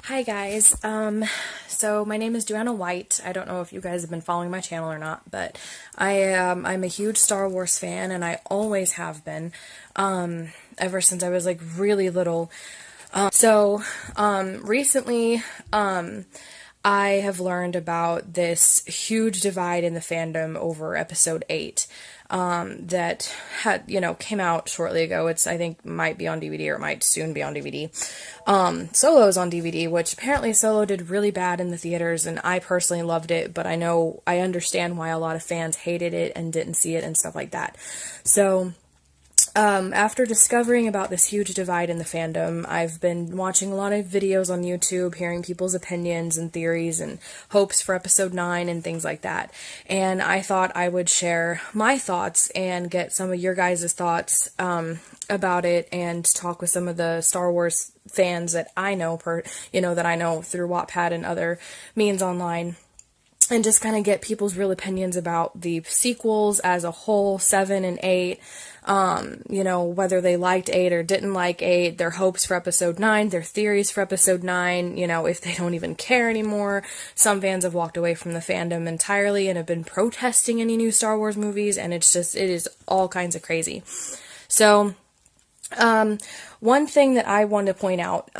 Hi guys, so my name is Joanna White. I don't know if you guys have been following my channel or not, but I'm a huge Star Wars fan, and I always have been, ever since I was like really little. Recently, I have learned about this huge divide in the fandom over episode 8, that came out shortly ago. I think, might be on DVD or it might soon be on DVD. Solo's on DVD, which apparently Solo did really bad in the theaters, and I personally loved it, but I understand why a lot of fans hated it and didn't see it and stuff like that. So, after discovering about this huge divide in the fandom, I've been watching a lot of videos on YouTube, hearing people's opinions and theories and hopes for episode 9 and things like that. And I thought I would share my thoughts and get some of your guys' thoughts about it, and talk with some of the Star Wars fans that I know through Wattpad and other means online. And just kind of get people's real opinions about the sequels as a whole, 7 and 8, whether they liked 8 or didn't like 8, their hopes for episode 9, their theories for episode 9, if they don't even care anymore. Some fans have walked away from the fandom entirely and have been protesting any new Star Wars movies, and it is all kinds of crazy. So, one thing that I want to point out,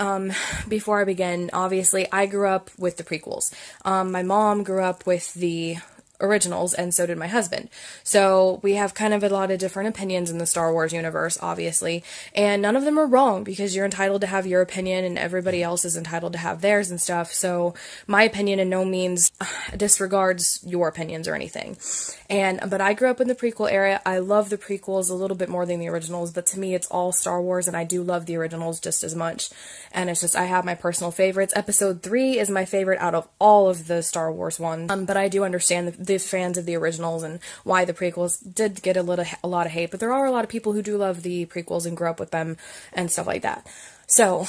before I begin, obviously, I grew up with the prequels. My mom grew up with the originals, and so did my husband. So we have kind of a lot of different opinions in the Star Wars universe, obviously, and none of them are wrong, because you're entitled to have your opinion and everybody else is entitled to have theirs and stuff. So my opinion in no means disregards your opinions or anything. But I grew up in the prequel era. I love the prequels a little bit more than the originals, but to me it's all Star Wars, and I do love the originals just as much. And it's just, I have my personal favorites. Episode 3 is my favorite out of all of the Star Wars ones, but I do understand the fans of the originals and why the prequels did get a lot of hate, but there are a lot of people who do love the prequels and grew up with them and stuff like that. So,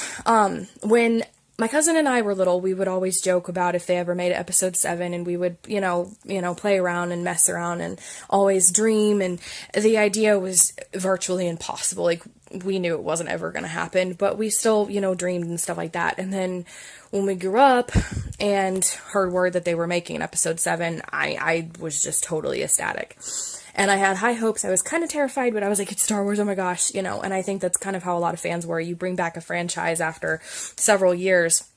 when my cousin and I were little, we would always joke about if they ever made episode 7, and we would, play around and mess around and always dream, and the idea was virtually impossible. Like, we knew it wasn't ever going to happen, but we still, dreamed and stuff like that. And then when we grew up and heard word that they were making an episode 7, I was just totally ecstatic. And I had high hopes. I was kind of terrified, but I was like, it's Star Wars, oh my gosh, and I think that's kind of how a lot of fans were. You bring back a franchise after several years,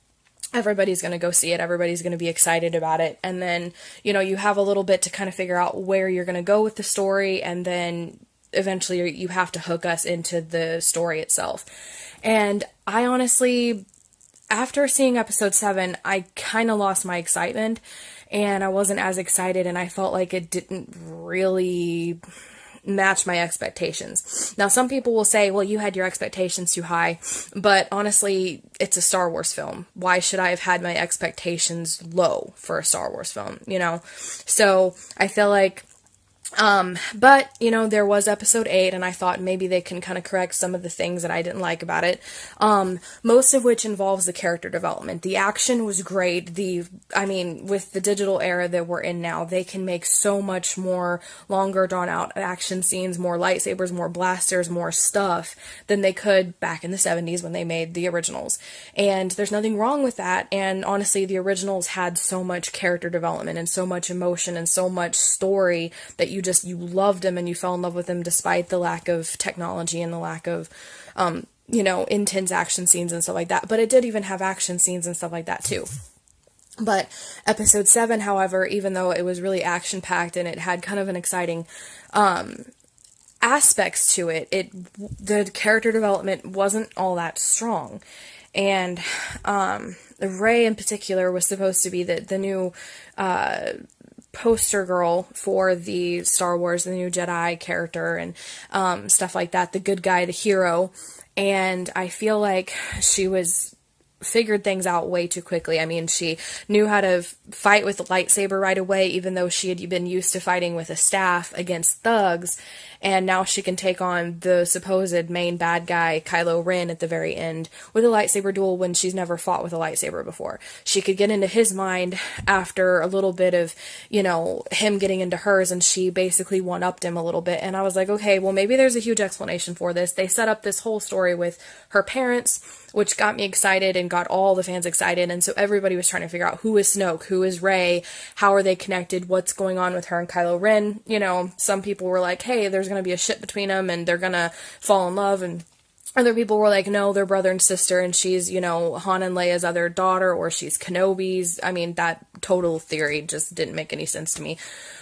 everybody's going to go see it, everybody's going to be excited about it, and then, you have a little bit to kind of figure out where you're going to go with the story, and then eventually you have to hook us into the story itself. And I honestly, after seeing episode 7, I kind of lost my excitement, and I wasn't as excited, and I felt like it didn't really match my expectations. Now, some people will say, well, you had your expectations too high, but honestly, it's a Star Wars film. Why should I have had my expectations low for a Star Wars film, So, I feel like, but, there was episode 8, and I thought maybe they can kind of correct some of the things that I didn't like about it, most of which involves the character development. The action was great. With the digital era that we're in now, they can make so much more longer drawn out action scenes, more lightsabers, more blasters, more stuff than they could back in the 70s when they made the originals. And there's nothing wrong with that, and honestly, the originals had so much character development and so much emotion and so much story that you loved them and you fell in love with them despite the lack of technology and the lack of, intense action scenes and stuff like that. But it did even have action scenes and stuff like that too. But episode 7, however, even though it was really action-packed and it had kind of an exciting, aspects to it, the character development wasn't all that strong. And, Rey in particular was supposed to be the new, poster girl for the Star Wars, the new Jedi character, and stuff like that, the good guy, the hero, and I feel like she figured things out way too quickly. She knew how to fight with a lightsaber right away, even though she had been used to fighting with a staff against thugs, and now she can take on the supposed main bad guy, Kylo Ren, at the very end with a lightsaber duel when she's never fought with a lightsaber before. She could get into his mind after a little bit of, him getting into hers, and she basically one-upped him a little bit. And I was like, okay, well, maybe there's a huge explanation for this. They set up this whole story with her parents, which got me excited and got all the fans excited. And so everybody was trying to figure out who is Snoke, who is Rey, how are they connected, what's going on with her and Kylo Ren. Some people were like, hey, there's going to be a ship between them and they're going to fall in love, and other people were like, no, they're brother and sister, and she's, Han and Leia's other daughter, or she's Kenobi's. I mean, that total theory just didn't make any sense to me.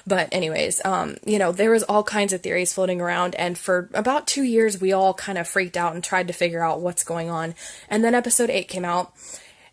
But anyways, there was all kinds of theories floating around, and for about 2 years, we all kind of freaked out and tried to figure out what's going on. And then episode 8 came out.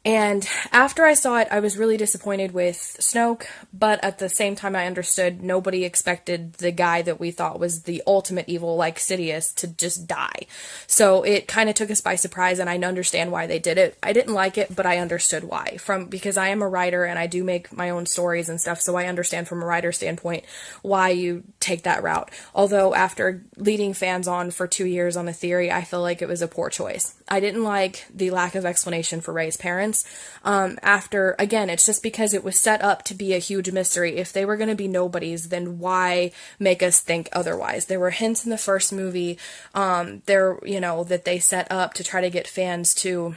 And after I saw it, I was really disappointed with Snoke, but at the same time I understood nobody expected the guy that we thought was the ultimate evil, like Sidious, to just die. So it kind of took us by surprise, and I understand why they did it. I didn't like it, but I understood why. Because I am a writer and I do make my own stories and stuff, so I understand from a writer's standpoint why you take that route. Although after leading fans on for 2 years on a theory, I feel like it was a poor choice. I didn't like the lack of explanation for Rey's parents. Again, it's just because it was set up to be a huge mystery. If they were going to be nobodies, then why make us think otherwise? There were hints in the first movie, that they set up to try to get fans to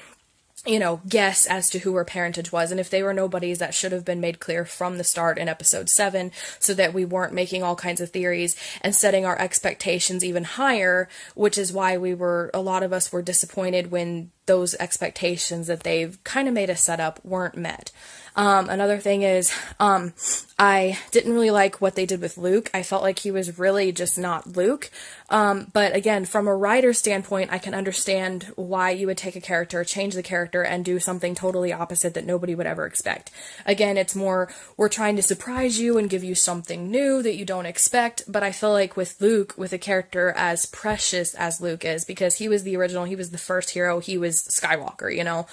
guess as to who her parentage was. And if they were nobodies, that should have been made clear from the start in episode 7, so that we weren't making all kinds of theories and setting our expectations even higher, which is why a lot of us were disappointed when those expectations that they've kind of made us set up weren't met. Another thing is, I didn't really like what they did with Luke. I felt like he was really just not Luke. But again, from a writer's standpoint, I can understand why you would take a character, change the character, and do something totally opposite that nobody would ever expect. Again, it's more, we're trying to surprise you and give you something new that you don't expect. But I feel like with Luke, with a character as precious as Luke is, because he was the original, he was the first hero, he was Skywalker,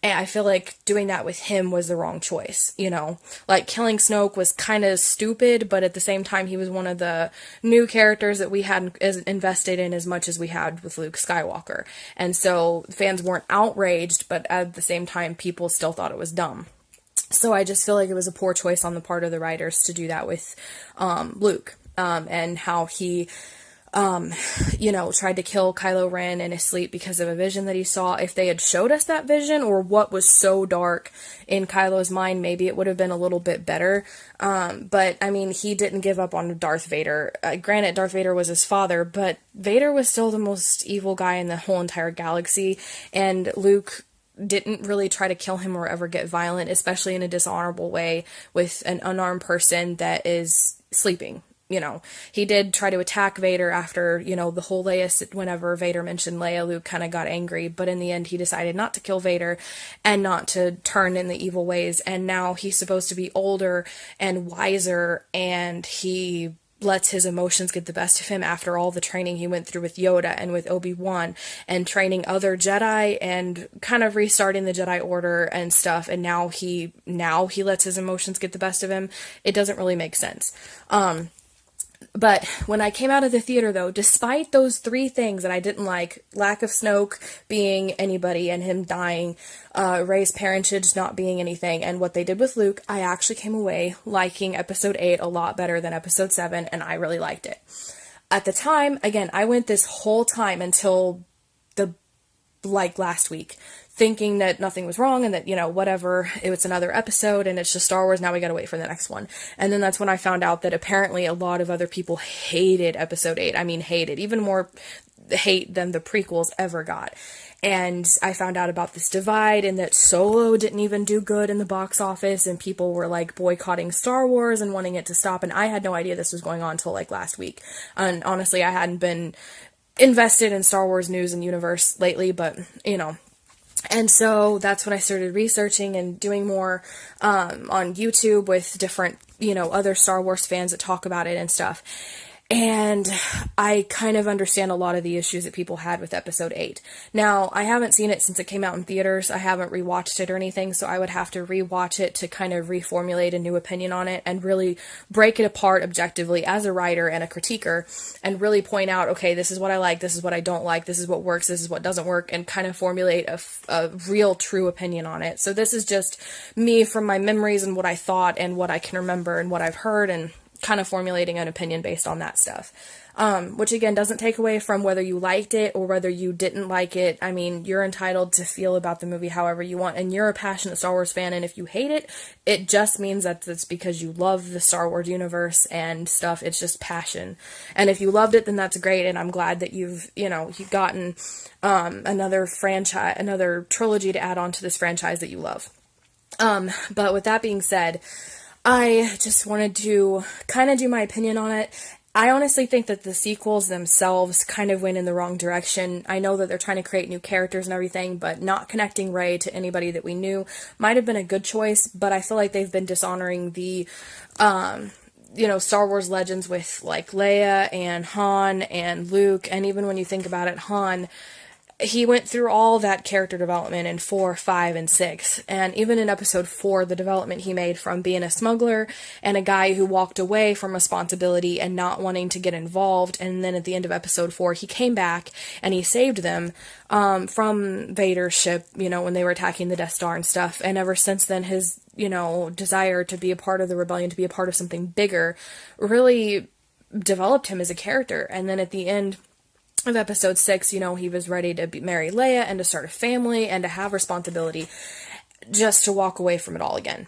and I feel like doing that with him was the wrong choice, Like, killing Snoke was kind of stupid, but at the same time, he was one of the new characters that we hadn't invested in as much as we had with Luke Skywalker. And so fans weren't outraged, but at the same time, people still thought it was dumb. So I just feel like it was a poor choice on the part of the writers to do that with Luke, and how he tried to kill Kylo Ren in his sleep because of a vision that he saw. If they had showed us that vision, or what was so dark in Kylo's mind, maybe it would have been a little bit better. But I mean, he didn't give up on Darth Vader. Granted, Darth Vader was his father, but Vader was still the most evil guy in the whole entire galaxy, and Luke didn't really try to kill him or ever get violent, especially in a dishonorable way with an unarmed person that is sleeping. He did try to attack Vader after, the whole Leia, whenever Vader mentioned Leia, Luke kind of got angry, but in the end he decided not to kill Vader and not to turn in the evil ways, and now he's supposed to be older and wiser, and he lets his emotions get the best of him after all the training he went through with Yoda and with Obi-Wan and training other Jedi and kind of restarting the Jedi Order and stuff, and now he lets his emotions get the best of him. It doesn't really make sense. But when I came out of the theater, though, despite those 3 things that I didn't like, lack of Snoke being anybody and him dying, Rey's parentage not being anything, and what they did with Luke, I actually came away liking episode 8 a lot better than episode 7, and I really liked it. At the time, again, I went this whole time until last week, thinking that nothing was wrong and that, whatever, it was another episode and it's just Star Wars, now we gotta wait for the next one. And then that's when I found out that apparently a lot of other people hated episode 8. I mean, hated, even more hate than the prequels ever got. And I found out about this divide and that Solo didn't even do good in the box office and people were like boycotting Star Wars and wanting it to stop, and I had no idea this was going on until last week. And honestly, I hadn't been invested in Star Wars news and universe lately, but and so that's when I started researching and doing more on YouTube with different, other Star Wars fans that talk about it and stuff. And I kind of understand a lot of the issues that people had with episode 8. Now, I haven't seen it since it came out in theaters. I haven't rewatched it or anything, so I would have to rewatch it to kind of reformulate a new opinion on it and really break it apart objectively as a writer and a critiquer and really point out, okay, this is what I like, this is what I don't like, this is what works, this is what doesn't work, and kind of formulate a real, true opinion on it. So this is just me from my memories and what I thought and what I can remember and what I've heard, and kind of formulating an opinion based on that stuff. Which again doesn't take away from whether you liked it or whether you didn't like it. I mean, you're entitled to feel about the movie however you want, and you're a passionate Star Wars fan, and if you hate it, it just means that it's because you love the Star Wars universe and stuff. It's just passion. And if you loved it, then that's great, and I'm glad that you've gotten another franchise, another trilogy to add on to this franchise that you love. But with that being said, I just wanted to kind of do my opinion on it. I honestly think that the sequels themselves kind of went in the wrong direction. I know that they're trying to create new characters and everything, but not connecting Rey to anybody that we knew might have been a good choice, but I feel like they've been dishonoring the, Star Wars legends with, like, Leia and Han and Luke, and even when you think about it, Han, he went through all that character development in 4, 5, and 6. And even in episode 4, the development he made from being a smuggler and a guy who walked away from responsibility and not wanting to get involved. And then at the end of episode 4, he came back and he saved them from Vader's ship, when they were attacking the Death Star and stuff. And ever since then, his, desire to be a part of the rebellion, to be a part of something bigger, really developed him as a character. And then at the end of episode 6, he was ready to marry Leia and to start a family and to have responsibility, just to walk away from it all again.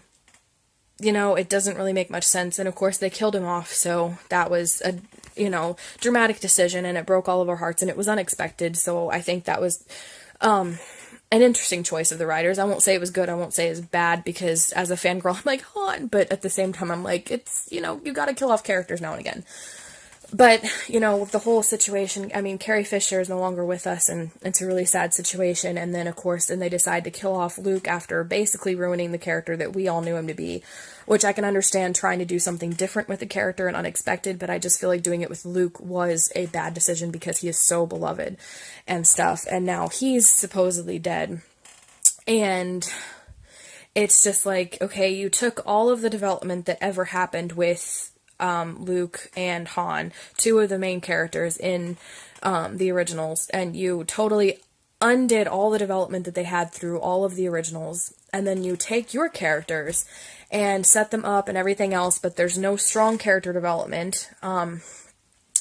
It doesn't really make much sense, and of course they killed him off, so that was a, dramatic decision, and it broke all of our hearts, and it was unexpected, so I think that was, an interesting choice of the writers. I won't say it was good, I won't say it was bad, because as a fangirl, I'm like, Han, but at the same time, I'm like, it's, you gotta kill off characters now and again. But, with the whole situation, I mean, Carrie Fisher is no longer with us, and it's a really sad situation, and then, of course, they decide to kill off Luke after basically ruining the character that we all knew him to be, which I can understand trying to do something different with the character and unexpected, but I just feel like doing it with Luke was a bad decision because he is so beloved and stuff, and now he's supposedly dead, and it's just like, okay, you took all of the development that ever happened with Luke and Han, two of the main characters in the originals, and you totally undid all the development that they had through all of the originals, and then you take your characters and set them up and everything else, but there's no strong character development.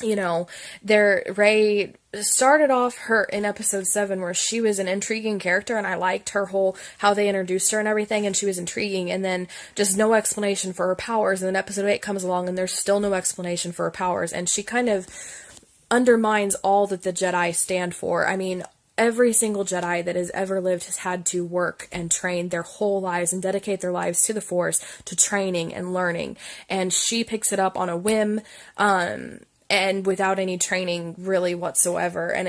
Rey started off her in episode 7 where she was an intriguing character, and I liked her whole, how they introduced her and everything, and she was intriguing, and then just no explanation for her powers, and then episode 8 comes along and there's still no explanation for her powers, and she kind of undermines all that the Jedi stand for. I mean, every single Jedi that has ever lived has had to work and train their whole lives and dedicate their lives to the Force, to training and learning, and she picks it up on a whim, and without any training really whatsoever, and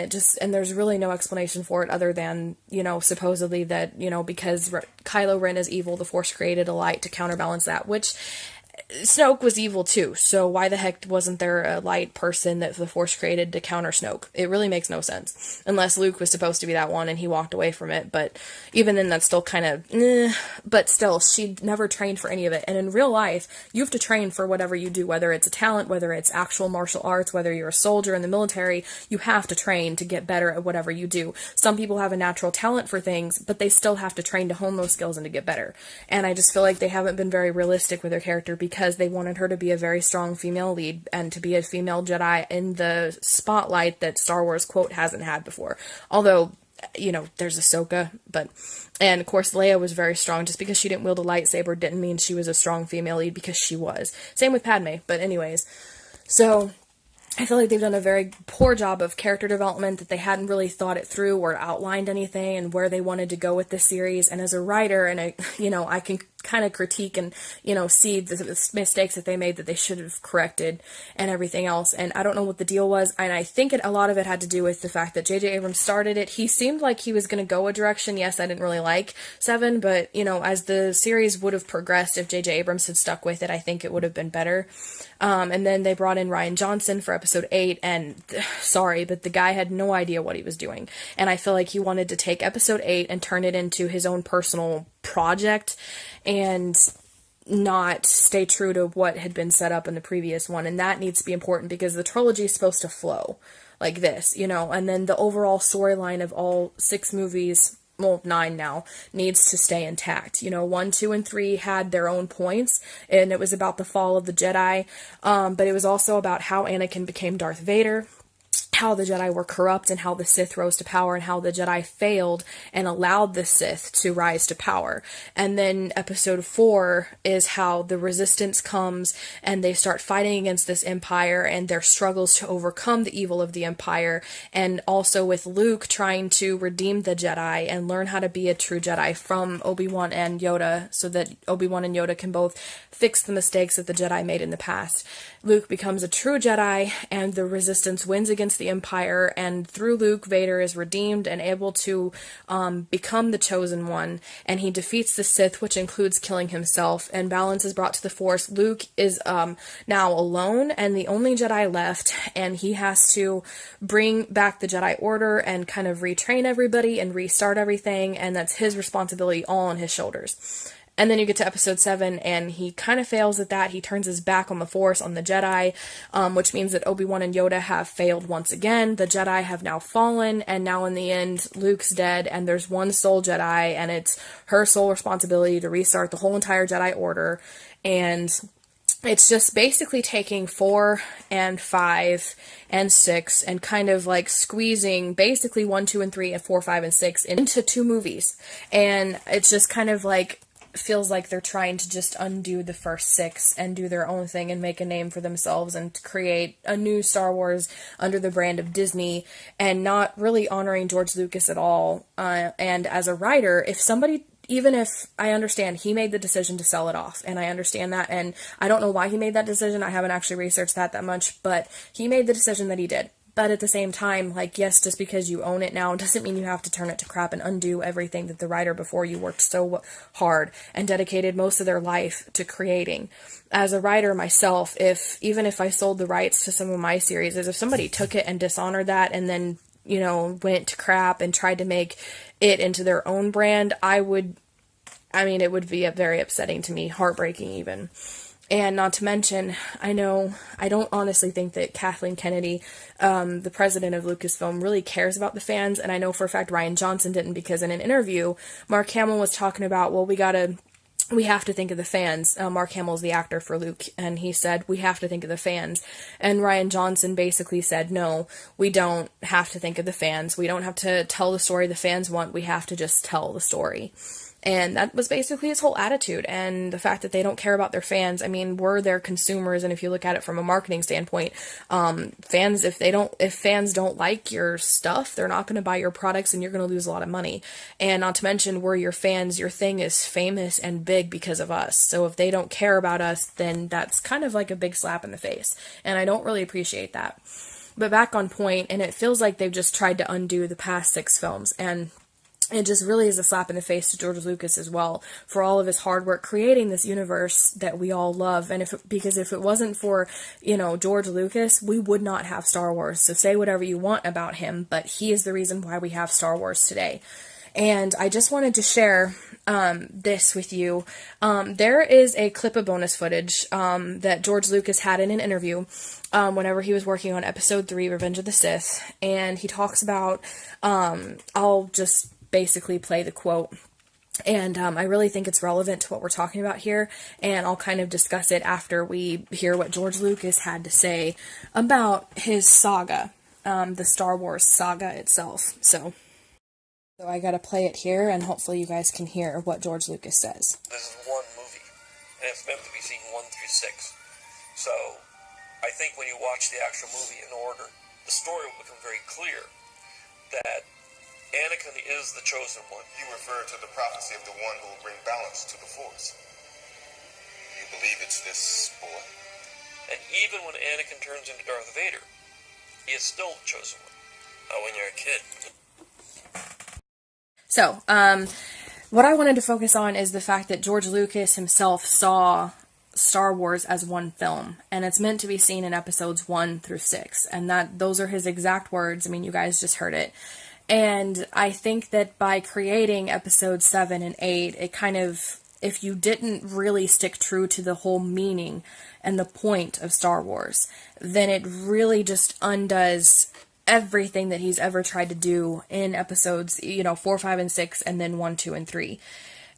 there's really no explanation for it other than, supposedly that, because Kylo Ren is evil, the Force created a light to counterbalance that, which Snoke was evil too, so why the heck wasn't there a light person that the Force created to counter Snoke? It really makes no sense. Unless Luke was supposed to be that one and he walked away from it, but even then that's still kind of, but still, she never trained for any of it. And in real life, you have to train for whatever you do, whether it's a talent, whether it's actual martial arts, whether you're a soldier in the military, you have to train to get better at whatever you do. Some people have a natural talent for things, but they still have to train to hone those skills and to get better. And I just feel like they haven't been very realistic with their character, because they wanted her to be a very strong female lead and to be a female Jedi in the spotlight that Star Wars, quote, hasn't had before. Although, there's Ahsoka, and of course Leia was very strong. Just because she didn't wield a lightsaber didn't mean she was a strong female lead, because she was. Same with Padme, but anyways. So I feel like they've done a very poor job of character development, that they hadn't really thought it through or outlined anything and where they wanted to go with this series. And as a writer, and I can kind of critique and, you know, see the mistakes that they made that they should have corrected and everything else. And I don't know what the deal was, and I think a lot of it had to do with the fact that J.J. Abrams started it. He seemed like he was going to go a direction. Yes, I didn't really like 7, but, you know, as the series would have progressed, if J.J. Abrams had stuck with it, I think it would have been better. And then they brought in Rian Johnson for episode 8, and sorry, but the guy had no idea what he was doing. And I feel like he wanted to take episode 8 and turn it into his own personal project and not stay true to what had been set up in the previous one. And that needs to be important because the trilogy is supposed to flow like this, you know, and then the overall storyline of all 6 movies, well, 9 now, needs to stay intact. You know, 1, 2, and 3 had their own points, and it was about the fall of the Jedi, but it was also about how Anakin became Darth Vader, how the Jedi were corrupt, and how the Sith rose to power, and how the Jedi failed and allowed the Sith to rise to power. And then episode 4 is how the Resistance comes, and they start fighting against this Empire, and their struggles to overcome the evil of the Empire, and also with Luke trying to redeem the Jedi and learn how to be a true Jedi from Obi-Wan and Yoda, so that Obi-Wan and Yoda can both fix the mistakes that the Jedi made in the past. Luke becomes a true Jedi, and the Resistance wins against the Empire, and through Luke, Vader is redeemed and able to become the Chosen One, and he defeats the Sith, which includes killing himself, and balance is brought to the Force. Luke is now alone and the only Jedi left, and he has to bring back the Jedi Order and kind of retrain everybody and restart everything, and that's his responsibility all on his shoulders. And then you get to episode 7, and he kind of fails at that. He turns his back on the Force, on the Jedi, which means that Obi-Wan and Yoda have failed once again. The Jedi have now fallen, and now in the end, Luke's dead, and there's one sole Jedi, and it's her sole responsibility to restart the whole entire Jedi Order. And it's just basically taking 4 and 5 and 6 and kind of like squeezing basically 1, 2, and 3 and 4, 5, and 6 into 2 movies. And it's just kind of like feels like they're trying to just undo the first 6 and do their own thing and make a name for themselves and create a new Star Wars under the brand of Disney, and not really honoring George Lucas at all. And as a writer, if somebody, even if I understand he made the decision to sell it off, and I understand that, and I don't know why he made that decision, I haven't actually researched that much, but he made the decision that he did. But at the same time, like, yes, just because you own it now doesn't mean you have to turn it to crap and undo everything that the writer before you worked so hard and dedicated most of their life to creating. As a writer myself, even if I sold the rights to some of my series, if somebody took it and dishonored that and then, you know, went to crap and tried to make it into their own brand, it would be very upsetting to me, heartbreaking even. And not to mention, I don't honestly think that Kathleen Kennedy, the president of Lucasfilm, really cares about the fans, and I know for a fact Rian Johnson didn't, because in an interview, Mark Hamill was talking about, well, we have to think of the fans. Mark Hamill's the actor for Luke, and he said, we have to think of the fans. And Rian Johnson basically said, no, we don't have to think of the fans. We don't have to tell the story the fans want. We have to just tell the story. And that was basically his whole attitude, and the fact that they don't care about their fans. I mean, we're their consumers, and if you look at it from a marketing standpoint, fans, if fans don't like your stuff, they're not going to buy your products, and you're going to lose a lot of money. And not to mention, we're your fans. Your thing is famous and big because of us. So if they don't care about us, then that's kind of like a big slap in the face, and I don't really appreciate that. But back on point, and it feels like they've just tried to undo the past 6 films, and it just really is a slap in the face to George Lucas as well for all of his hard work creating this universe that we all love. And because if it wasn't for, George Lucas, we would not have Star Wars. So say whatever you want about him, but he is the reason why we have Star Wars today. And I just wanted to share this with you. There is a clip of bonus footage that George Lucas had in an interview whenever he was working on Episode 3, Revenge of the Sith. And he talks about, I'll just basically play the quote. And I really think it's relevant to what we're talking about here, and I'll kind of discuss it after we hear what George Lucas had to say about his saga, the Star Wars saga itself. So I gotta play it here, and hopefully you guys can hear what George Lucas says. This is one movie, and it's meant to be seen 1 through 6. So I think when you watch the actual movie in order, the story will become very clear that Anakin is the chosen one. You refer to the prophecy of the one who will bring balance to the Force. You believe it's this boy? And even when Anakin turns into Darth Vader, he is still the chosen one. When you're a kid. So, what I wanted to focus on is the fact that George Lucas himself saw Star Wars as one film, and it's meant to be seen in episodes 1 through 6, and those are his exact words. I mean, you guys just heard it. And I think that by creating episodes 7 and 8, it kind of, if you didn't really stick true to the whole meaning and the point of Star Wars, then it really just undoes everything that he's ever tried to do in episodes, 4, 5, and 6, and then 1, 2, and 3.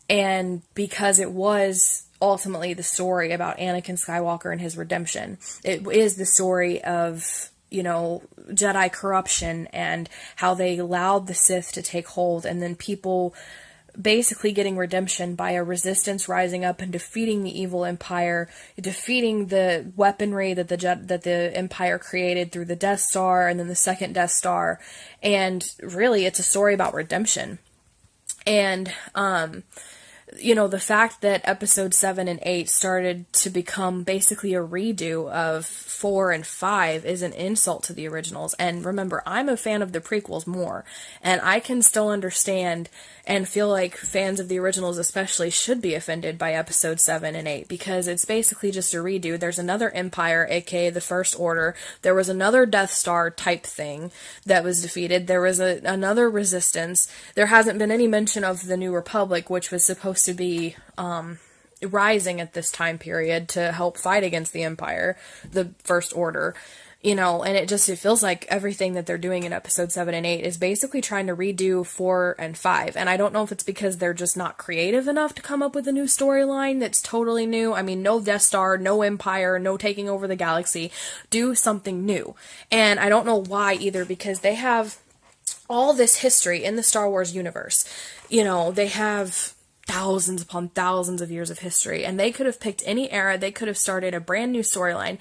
And because it was ultimately the story about Anakin Skywalker and his redemption, it is the story of, Jedi corruption and how they allowed the Sith to take hold, and then people basically getting redemption by a resistance rising up and defeating the evil Empire, defeating the weaponry that the Empire created through the Death Star and then the second Death Star. And really, it's a story about redemption. And, the fact that episode 7 and 8 started to become basically a redo of 4 and 5 is an insult to the originals. And remember, I'm a fan of the prequels more, and I can still understand and feel like fans of the originals especially should be offended by episode 7 and 8, because it's basically just a redo. There's another Empire, aka the First Order. There was another Death Star type thing that was defeated. There was another resistance. There hasn't been any mention of the New Republic, which was supposed to be rising at this time period to help fight against the Empire, the First Order. And it feels like everything that they're doing in episode 7 and 8 is basically trying to redo 4 and 5. And I don't know if it's because they're just not creative enough to come up with a new storyline that's totally new. I mean, no Death Star, no Empire, no taking over the galaxy. Do something new. And I don't know why either, because they have all this history in the Star Wars universe. They have thousands upon thousands of years of history, and they could have picked any era. They could have started a brand new storyline,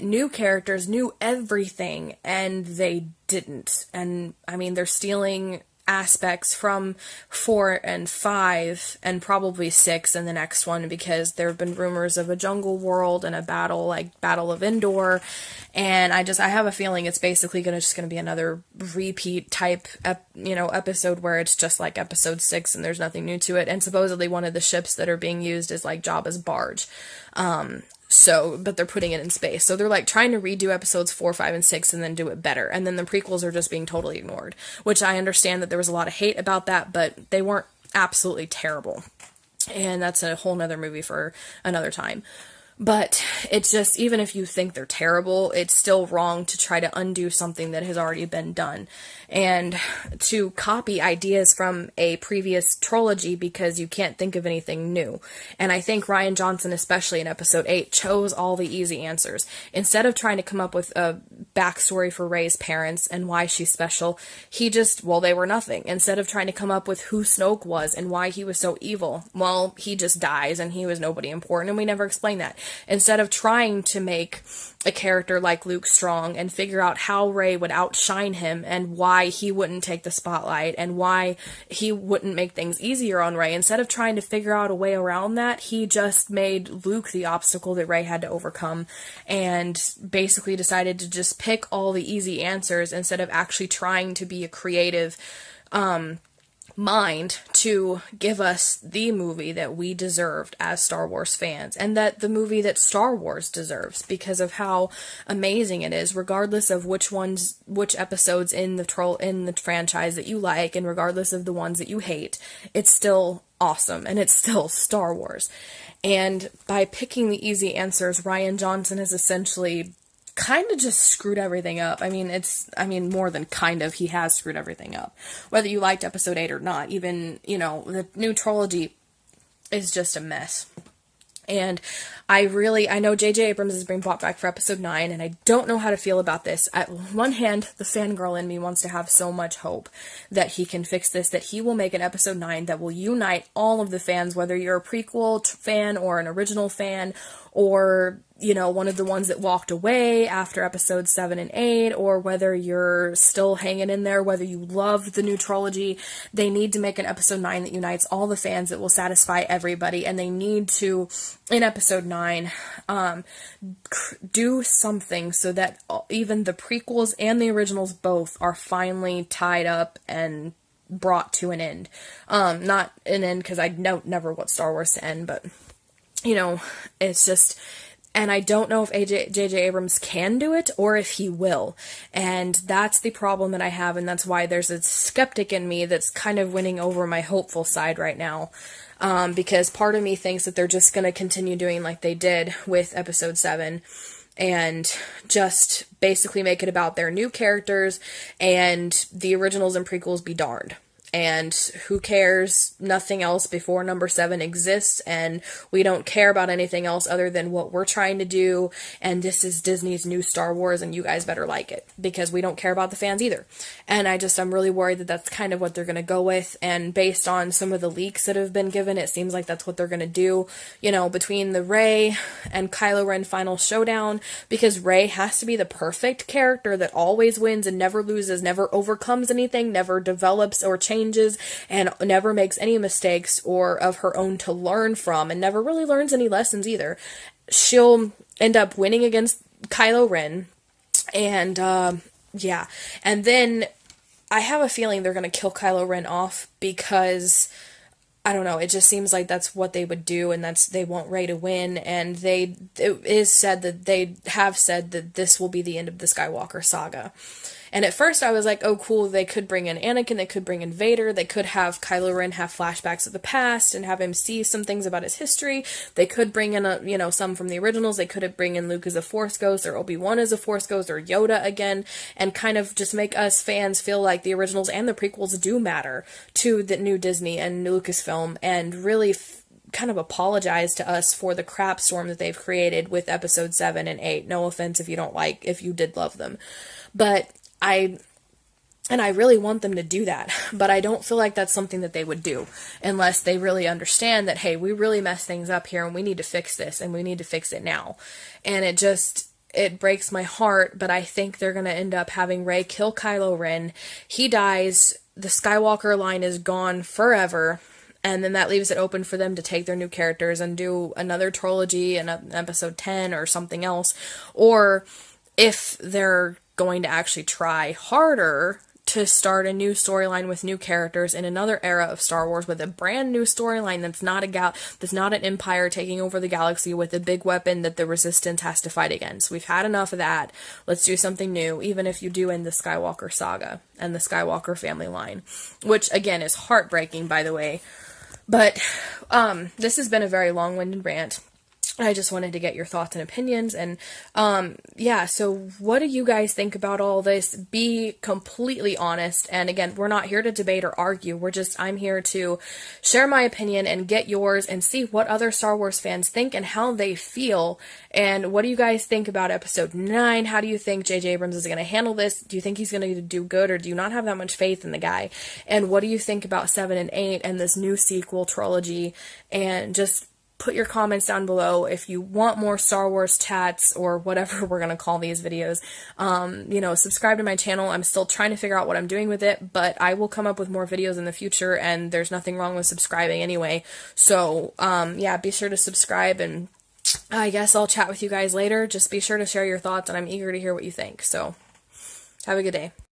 new characters, new everything, and they didn't. And I mean, they're stealing aspects from 4 and 5 and probably 6 in the next one, because there have been rumors of a jungle world and a battle like Battle of Endor, and I have a feeling it's basically going to be another repeat type episode where it's just like episode 6 and there's nothing new to it. And supposedly one of the ships that are being used is like Jabba's barge. But they're putting it in space. So they're like trying to redo episodes 4, 5, and 6 and then do it better. And then the prequels are just being totally ignored, which I understand that there was a lot of hate about that, but they weren't absolutely terrible. And that's a whole nother movie for another time. But it's just, even if you think they're terrible, it's still wrong to try to undo something that has already been done. And to copy ideas from a previous trilogy because you can't think of anything new. And I think Rian Johnson, especially in episode 8, chose all the easy answers. Instead of trying to come up with a backstory for Rey's parents and why she's special, they were nothing. Instead of trying to come up with who Snoke was and why he was so evil, he just dies and he was nobody important, and we never explained that. Instead of trying to make a character like Luke strong and figure out how Rey would outshine him and why he wouldn't take the spotlight and why he wouldn't make things easier on Rey, instead of trying to figure out a way around that, he just made Luke the obstacle that Rey had to overcome, and basically decided to just pick all the easy answers instead of actually trying to be a creative mind to give us the movie that we deserved as Star Wars fans, and that the movie that Star Wars deserves, because of how amazing it is, regardless of which episodes in the franchise that you like, and regardless of the ones that you hate, it's still awesome, and it's still Star Wars. And by picking the easy answers, Rian Johnson has essentially kind of just screwed everything up. More than kind of, he has screwed everything up. Whether you liked episode 8 or not, even, the new trilogy is just a mess. And I know J.J. Abrams is being brought back for episode 9, and I don't know how to feel about this. At one hand, the fangirl in me wants to have so much hope that he can fix this, that he will make an episode 9 that will unite all of the fans, whether you're a prequel fan or an original fan, or, you know, one of the ones that walked away after episodes 7 and 8, or whether you're still hanging in there, whether you loved the new trilogy, they need to make an episode 9 that unites all the fans, that will satisfy everybody, and they need to, in episode 9, do something so that even the prequels and the originals both are finally tied up and brought to an end. Not an end because I never want Star Wars to end, but, you know, it's just... And I don't know if J.J. Abrams can do it or if he will. And that's the problem that I have, and that's why there's a skeptic in me that's kind of winning over my hopeful side right now. Because part of me thinks that they're just going to continue doing like they did with episode 7 and just basically make it about their new characters, and the originals and prequels be darned. And who cares? Nothing else before number 7 exists, and we don't care about anything else other than what we're trying to do, and this is Disney's new Star Wars, and you guys better like it, because we don't care about the fans either. And I'm really worried that that's kind of what they're going to go with, and based on some of the leaks that have been given, it seems like that's what they're going to do, you know, between the Rey and Kylo Ren final showdown, because Rey has to be the perfect character that always wins and never loses, never overcomes anything, never develops or changes, and never makes any mistakes or of her own to learn from, and never really learns any lessons either. She'll end up winning against Kylo Ren, and yeah, and then I have a feeling they're going to kill Kylo Ren off, because I don't know, it just seems like that's what they would do, and they want Rey to win, and they have said that this will be the end of the Skywalker saga. And at first I was like, oh cool, they could bring in Anakin, they could bring in Vader, they could have Kylo Ren have flashbacks of the past and have him see some things about his history, they could bring in some from the originals, they could bring in Luke as a Force ghost, or Obi-Wan as a Force ghost, or Yoda again, and kind of just make us fans feel like the originals and the prequels do matter to the new Disney and Lucasfilm, and really kind of apologize to us for the crap storm that they've created with episode 7 and 8. No offense if you did love them. But I really want them to do that, but I don't feel like that's something that they would do unless they really understand that, hey, we really messed things up here and we need to fix this, and we need to fix it now. And it breaks my heart, but I think they're going to end up having Rey kill Kylo Ren. He dies, the Skywalker line is gone forever, and then that leaves it open for them to take their new characters and do another trilogy in episode 10 or something else. Or if they're going to actually try harder to start a new storyline with new characters in another era of Star Wars, with a brand new storyline that's not an empire taking over the galaxy with a big weapon that the Resistance has to fight against. We've had enough of that. Let's do something new, even if you do end the Skywalker saga and the Skywalker family line, which again is heartbreaking, by the way. But this has been a very long-winded rant. I just wanted to get your thoughts and opinions, and yeah, so what do you guys think about all this? Be completely honest, and again, we're not here to debate or argue, I'm here to share my opinion and get yours and see what other Star Wars fans think and how they feel, and what do you guys think about episode 9? How do you think J.J. Abrams is going to handle this? Do you think he's going to do good, or do you not have that much faith in the guy? And what do you think about 7 and 8 and this new sequel trilogy? And just put your comments down below if you want more Star Wars tats or whatever we're going to call these videos. Subscribe to my channel. I'm still trying to figure out what I'm doing with it, but I will come up with more videos in the future, and there's nothing wrong with subscribing anyway. So, yeah, be sure to subscribe, and I guess I'll chat with you guys later. Just be sure to share your thoughts, and I'm eager to hear what you think. So, have a good day.